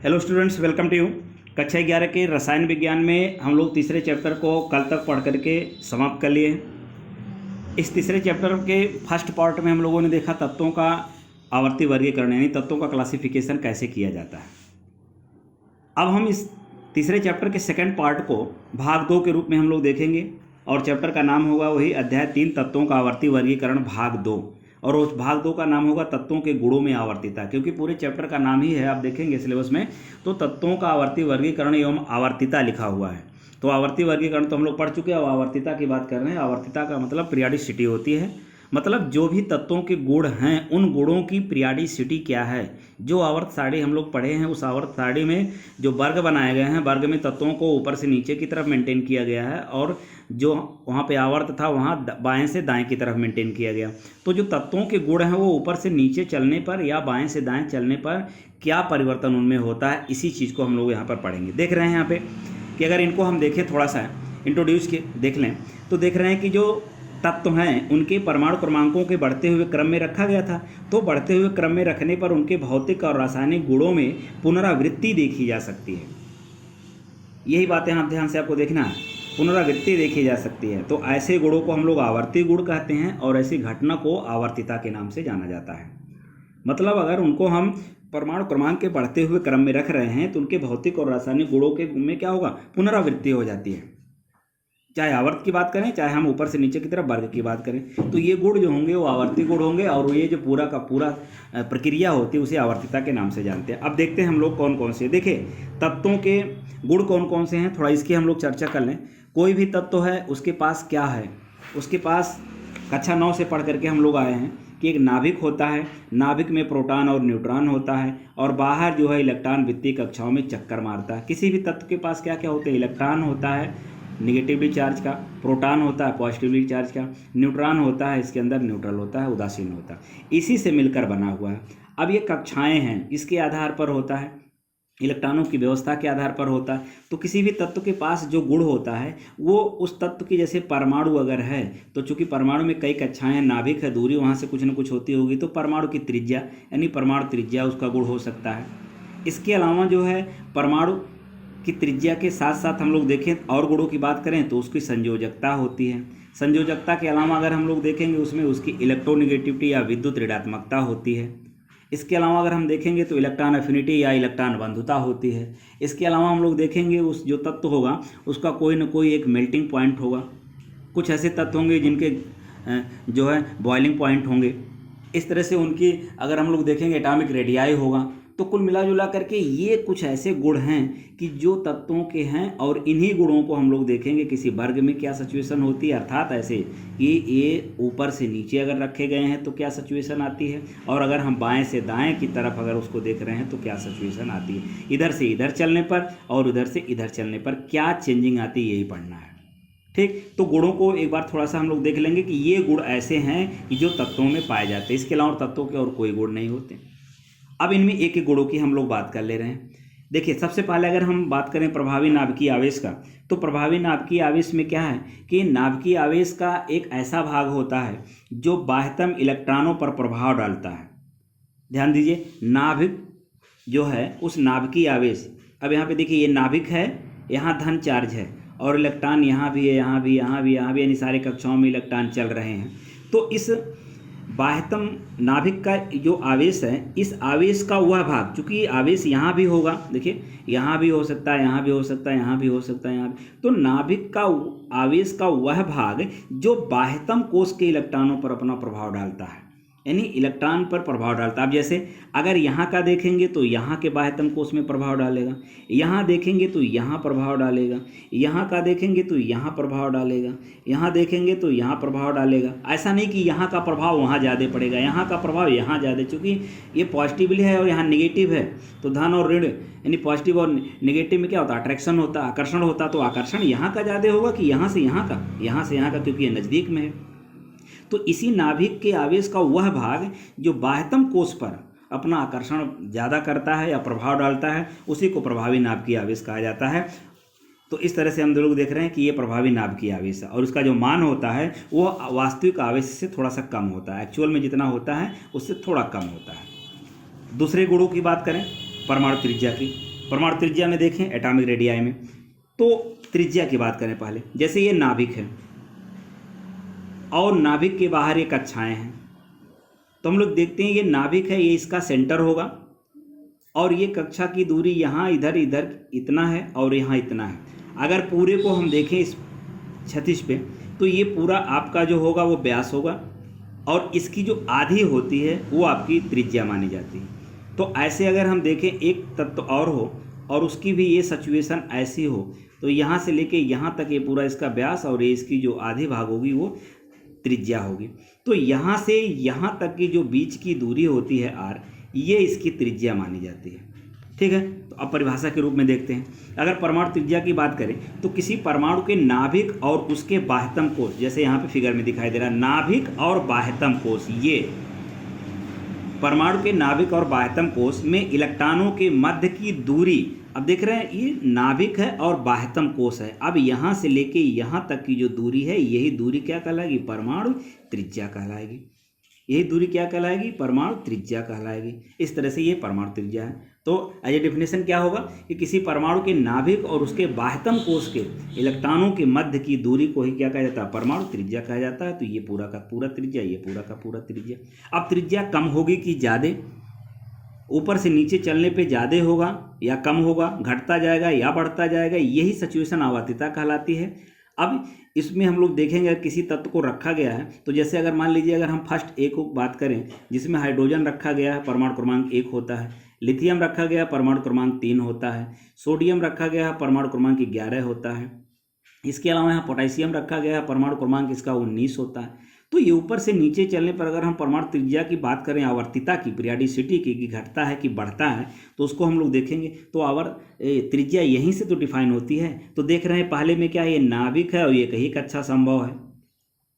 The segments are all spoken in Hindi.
Hello students, welcome to you. कक्षा 11 के रसायन विज्ञान में हम लोग तीसरे चैप्टर को कल तक पढ़ करके समाप्त कर लिए। इस तीसरे चैप्टर के फर्स्ट पार्ट में हम लोगों ने देखा तत्वों का आवर्ती वर्गीकरण, यानी तत्वों का क्लासिफिकेशन कैसे किया जाता है। अब हम इस तीसरे चैप्टर के सेकंड पार्ट को भाग 2 के रूप में हम लोग देखेंगे और चैप्टर का नाम होगा वही अध्याय 3 तत्वों का आवर्ती वर्गीकरण भाग 2। और उस भाग 2 का नाम होगा तत्वों के गुणों में आवर्तिता, क्योंकि पूरे चैप्टर का नाम ही है, आप देखेंगे सिलेबस में तो तत्वों का आवर्ती वर्गीकरण एवं आवर्तिता लिखा हुआ है। तो आवर्ती वर्गीकरण तो हम लोग पढ़ चुके हैं, अब आवर्तिता की बात कर रहे हैं। आवर्तिता का मतलब पीरियडिसिटी होती है, मतलब जो भी तत्वों के गुण हैं उन गुणों की पीरियडिसिटी क्या है। जो आवर्त सारणी हम लोग पढ़े हैं उस आवर्त सारणी में जो वर्ग बनाए गए हैं, वर्ग में तत्वों को ऊपर से नीचे की तरफ मेंटेन किया गया है और जो वहाँ पे आवर्त था वहाँ बाएं से दाएं की तरफ मेंटेन किया गया। तो जो तत्वों के गुण हैं वो ऊपर से नीचे चलने पर या बाएं से दाएं चलने पर क्या परिवर्तन उनमें होता है, इसी चीज़ को हम लोग यहाँ पर पढ़ेंगे। देख रहे हैं यहाँ पे कि अगर इनको हम देखें थोड़ा सा इंट्रोड्यूस के देख लें तो देख रहे हैं कि जो तत्व हैं उनके परमाणु क्रमांकों के बढ़ते हुए क्रम में रखा गया था। तो बढ़ते हुए क्रम में रखने पर उनके भौतिक और रासायनिक गुणों में पुनरावृत्ति देखी जा सकती है। यही बातें आप ध्यान से आपको देखना है, पुनरावृत्ति देखी जा सकती है। तो ऐसे गुणों को हम लोग आवर्ती गुण कहते हैं और ऐसी घटना को आवर्तिता के नाम से जाना जाता है। मतलब अगर उनको हम परमाणु क्रमांक के बढ़ते हुए क्रम में रख रहे हैं तो उनके भौतिक और रासायनिक गुणों के में क्या होगा, पुनरावृत्ति हो जाती है। चाहे आवर्त की बात करें चाहे हम ऊपर से नीचे की तरफ वर्ग की बात करें, तो ये गुण जो होंगे वो आवर्ती गुण होंगे और ये जो पूरा का पूरा प्रक्रिया होती है उसे आवर्तिता के नाम से जानते हैं। अब देखते हैं हम लोग कौन कौन से, देखिए तत्वों के गुण कौन कौन से हैं, थोड़ा इसकी हम लोग चर्चा कर लें। कोई भी तत्व है उसके पास क्या है, उसके पास कक्षा 9 से पढ़ करके हम लोग आए हैं कि एक नाभिक होता है, नाभिक में प्रोटॉन और न्यूट्रॉन होता है और बाहर जो है इलेक्ट्रॉन वित्तीय कक्षाओं में चक्कर मारता है। किसी भी तत्व के पास क्या क्या होते हैं, इलेक्ट्रॉन होता है निगेटिवली चार्ज का, प्रोटॉन होता है पॉजिटिवली चार्ज का, न्यूट्रॉन होता है इसके अंदर न्यूट्रल होता है, उदासीन होता है, इसी से मिलकर बना हुआ है। अब ये कक्षाएं हैं, इसके आधार पर होता है, इलेक्ट्रॉनों की व्यवस्था के आधार पर होता है। तो किसी भी तत्व के पास जो गुण होता है वो उस तत्व की, जैसे परमाणु अगर है तो चूंकि परमाणु में कई कक्षाएं हैं, नाभिक है, दूरी वहाँ से कुछ न कुछ होती होगी, तो परमाणु की त्रिज्या यानी परमाणु त्रिज्या उसका गुण हो सकता है। इसके अलावा जो है परमाणु की त्रिज्या के साथ साथ हम लोग देखें और गुणों की बात करें तो उसकी संयोजकता होती है। संयोजकता के अलावा अगर हम लोग देखेंगे उसमें उसकी इलेक्ट्रोनिगेटिविटी या विद्युत ऋणात्मकता होती है। इसके अलावा अगर हम देखेंगे तो इलेक्ट्रॉन एफिनिटी या इलेक्ट्रॉन बंधुता होती है। इसके अलावा हम लोग देखेंगे उस जो तत्व होगा उसका कोई न कोई एक मेल्टिंग पॉइंट होगा। कुछ ऐसे तत्व होंगे जिनके जो है बॉइलिंग पॉइंट होंगे। इस तरह से उनकी अगर हम लोग देखेंगे एटॉमिक रेडियाई होगा। तो कुल मिला जुला करके ये कुछ ऐसे गुण हैं कि जो तत्वों के हैं और इन्हीं गुणों को हम लोग देखेंगे किसी वर्ग में क्या सिचुएशन होती है, अर्थात ऐसे कि ये ऊपर से नीचे अगर रखे गए हैं तो क्या सिचुएशन आती है, और अगर हम बाएं से दाएं की तरफ अगर उसको देख रहे हैं तो क्या सिचुएशन आती है, इधर से इधर चलने पर और उधर से इधर चलने पर क्या चेंजिंग आती है, यही पढ़ना है। ठीक, तो गुणों को एक बार थोड़ा सा हम लोग देख लेंगे कि ये गुण ऐसे हैं कि जो तत्वों में पाए जाते हैं, इसके अलावा तत्वों के और कोई गुण नहीं होते। अब इनमें एक एक गुणों की हम लोग बात कर ले रहे हैं। देखिए सबसे पहले अगर हम बात करें प्रभावी नाभिकीय आवेश का, तो प्रभावी नाभिकीय आवेश में क्या है कि नाभिकीय आवेश का एक ऐसा भाग होता है जो बाह्यतम इलेक्ट्रॉनों पर प्रभाव डालता है। ध्यान दीजिए, नाभिक जो है उस नाभिकीय आवेश, अब यहाँ पे देखिए ये नाभिक है, यहाँ धन चार्ज है और इलेक्ट्रॉन यहाँ भी है, यहाँ भी, यहाँ भी, यहाँ भी, यानी सारे कक्षाओं में इलेक्ट्रॉन चल रहे हैं। तो इस बाह्यतम नाभिक का जो आवेश है, इस आवेश का वह भाग, चूंकि आवेश यहाँ भी होगा, देखिए यहाँ भी हो सकता है, यहाँ भी हो सकता है, यहाँ भी हो सकता है, यहाँ भी, तो नाभिक का आवेश का वह भाग जो बाह्यतम कोश के इलेक्ट्रॉनों पर अपना प्रभाव डालता है, यानी इलेक्ट्रॉन पर प्रभाव डालता है। अब जैसे अगर यहाँ का देखेंगे तो यहाँ के बाह्यतम कोश में प्रभाव डालेगा, यहाँ देखेंगे तो यहाँ प्रभाव डालेगा, यहाँ का देखेंगे तो यहाँ प्रभाव डालेगा, यहाँ देखेंगे तो यहाँ प्रभाव डालेगा। ऐसा नहीं कि यहाँ का प्रभाव वहाँ ज़्यादा पड़ेगा, यहाँ का प्रभाव यहाँ ज़्यादा, चूँकि ये पॉजिटिवली है और यहाँ निगेटिव है, तो धन और ऋण यानी पॉजिटिव और निगेटिव में क्या होता है, अट्रैक्शन होता है, आकर्षण होता है। तो आकर्षण यहाँ का ज़्यादा होगा कि यहाँ से यहाँ का, यहाँ से यहाँ का, क्योंकि ये नज़दीक में है। तो इसी नाभिक के आवेश का वह भाग जो बाह्यतम कोश पर अपना आकर्षण ज़्यादा करता है या प्रभाव डालता है, उसी को प्रभावी नाभिकीय आवेश कहा जाता है। तो इस तरह से हम लोग देख रहे हैं कि ये प्रभावी नाभिकीय आवेश है और उसका जो मान होता है वो वास्तविक आवेश से थोड़ा सा कम होता है, एक्चुअल में जितना होता है उससे थोड़ा कम होता है। दूसरे गुणों की बात करें परमाणु त्रिज्या की, परमाणु त्रिज्या में देखें एटॉमिक रेडियाई में, तो त्रिज्या की बात करें पहले। जैसे ये नाभिक है और नाभिक के बाहर ये कक्षाएं हैं, तो हम लोग देखते हैं ये नाभिक है, ये इसका सेंटर होगा और ये कक्षा की दूरी यहाँ इधर इधर इतना है और यहाँ इतना है। अगर पूरे को हम देखें इस क्षितिज पे, तो ये पूरा आपका जो होगा वो व्यास होगा और इसकी जो आधी होती है वो आपकी त्रिज्या मानी जाती है। तो ऐसे अगर हम देखें एक तत्व और हो और उसकी भी ये सिचुएशन ऐसी हो, तो यहाँ से लेके यहाँ तक ये पूरा इसका व्यास और ये इसकी जो आधी भाग होगी वो त्रिज्या होगी। तो यहाँ से यहाँ तक की जो बीच की दूरी होती है r, ये इसकी त्रिज्या मानी जाती है। ठीक है, तो अब परिभाषा के रूप में देखते हैं। अगर परमाणु त्रिज्या की बात करें तो किसी परमाणु के नाभिक और उसके बाह्यतम कोष, जैसे यहाँ पे फिगर में दिखाई दे रहा है नाभिक और बाह्यतम कोष, ये परमाणु के नाभिक और बाह्यतम कोष में इलेक्ट्रॉनों के मध्य की दूरी, अब देख रहे हैं ये नाभिक है और बाह्यतम कोष है। अब यहाँ से लेके यहाँ तक की जो दूरी है, यही दूरी क्या कहलाएगी? परमाणु त्रिज्या कहलाएगी। यही दूरी क्या कहलाएगी? परमाणु त्रिज्या कहलाएगी। इस तरह से ये परमाणु त्रिज्या है। तो ये डेफिनेशन क्या होगा कि किसी परमाणु के नाभिक और उसके बाह्यतम कोष के इलेक्ट्रॉनों के मध्य की दूरी को ही क्या कहा जाता है? परमाणु त्रिज्या कहा जाता है। तो ये पूरा का पूरा त्रिज्या, ये पूरा का पूरा त्रिज्या। अब त्रिज्या कम होगी कि ज़्यादा, ऊपर से नीचे चलने पे ज़्यादा होगा या कम होगा, घटता जाएगा या बढ़ता जाएगा, यही सिचुएशन आवर्तिता कहलाती है। अब इसमें हम लोग देखेंगे किसी तत्व को रखा गया है, तो जैसे अगर मान लीजिए अगर हम फर्स्ट ए को बात करें जिसमें हाइड्रोजन रखा गया है, परमाणु क्रमांक 1 होता है, लिथियम रखा गया परमाणु क्रमांक 3 होता है, सोडियम रखा गया है परमाणु क्रमांक 11 होता है, इसके अलावा यहाँ पोटेशियम रखा गया है परमाणु क्रमांक इसका 19 होता है। तो ये ऊपर से नीचे चलने पर अगर हम परमाणु त्रिज्या की बात करें, आवर्तिता की, पीरियडिसिटी की, कि घटता है कि बढ़ता है, तो उसको हम लोग देखेंगे। तो त्रिज्या यहीं से तो डिफाइन होती है। तो देख रहे हैं पहले में क्या है, ये नाभिक है और ये कहीं कक्षा संभव है,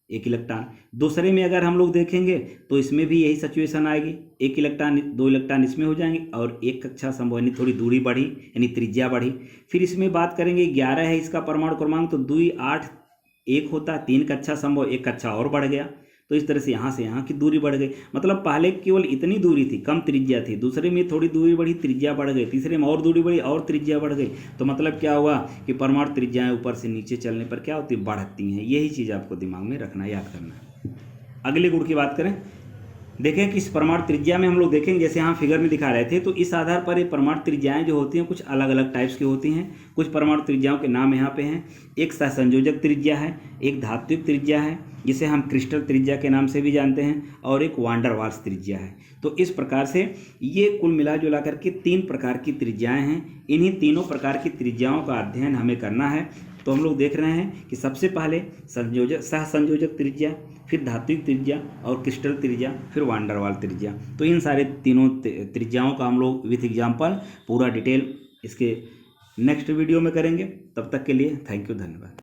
एक इलेक्ट्रॉन। दूसरे में अगर हम लोग देखेंगे तो इसमें भी यही सिचुएशन आएगी, एक इलेक्ट्रॉन 2 इलेक्ट्रॉन इसमें हो जाएंगे और एक कक्षा संभव, यानी थोड़ी दूरी बढ़ी यानी त्रिज्या बढ़ी। फिर इसमें बात करेंगे 11 है इसका परमाणु क्रमांक, तो 2 8 1 होता है, 3 कक्षा संभव, एक कक्षा और बढ़ गया। तो इस तरह से यहाँ की दूरी बढ़ गई। मतलब पहले केवल इतनी दूरी थी, कम त्रिज्या थी, दूसरे में थोड़ी दूरी बढ़ी, त्रिज्या बढ़ गई, तीसरे में और दूरी बढ़ी और त्रिज्या बढ़ गई। तो मतलब क्या हुआ कि परमाणु त्रिज्याएं ऊपर से नीचे चलने पर क्या होती, बढ़ती हैं। यही चीज़ आपको दिमाग में रखना, याद करना है। अगले गुण की बात करें, देखें कि इस परमाणु त्रिज्या में हम लोग देखेंगे जैसे यहाँ फिगर में दिखा रहे थे, तो इस आधार पर ये परमाणु त्रिज्याएं जो होती हैं कुछ अलग अलग टाइप्स की होती हैं। कुछ परमाणु त्रिज्याओं के नाम यहाँ पे हैं। एक सहसंयोजक त्रिज्या है, एक धात्विक त्रिज्या है जिसे हम क्रिस्टल त्रिज्या के नाम से भी जानते हैं, और एक वांडर वाल्स त्रिज्या है। तो इस प्रकार से ये कुल मिला जुला करके 3 प्रकार की त्रिज्याएँ हैं। इन्हीं तीनों प्रकार की त्रिज्याओं का अध्ययन हमें करना है। तो हम लोग देख रहे हैं कि सबसे पहले सहसंयोजक त्रिज्या, फिर धात्विक त्रिज्या और क्रिस्टल त्रिज्या, फिर वांडर वाल त्रिज्या। तो इन सारे तीनों त्रिज्याओं का हम लोग विथ एग्जाम्पल पूरा डिटेल इसके नेक्स्ट वीडियो में करेंगे। तब तक के लिए थैंक यू, धन्यवाद।